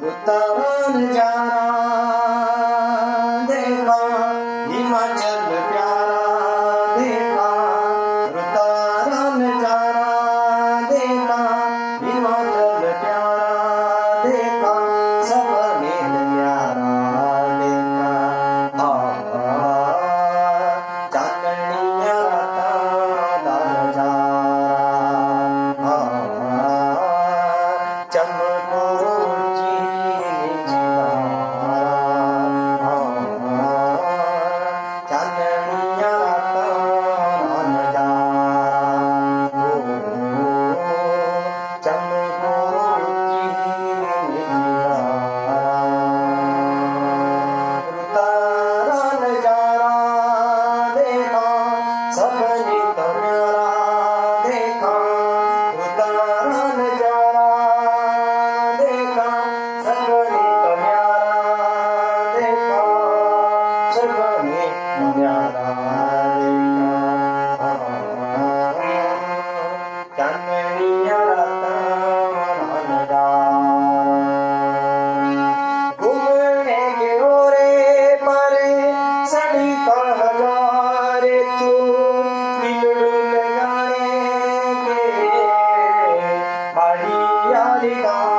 रुतान जाना देखा हिमाचल प्यारा देखा रुतान जाना देखा हिमाचल प्यारा देखा सपने न्यारा देखा चांदनिया राता चमको सपने तो न्यारा देखा उतारा नजारा देखा सपने तो न्यारा देखा सपने तो न्यारा देखा चांदनिया राता घूमने के ओरे परे सड़ी का हजारे तू Hare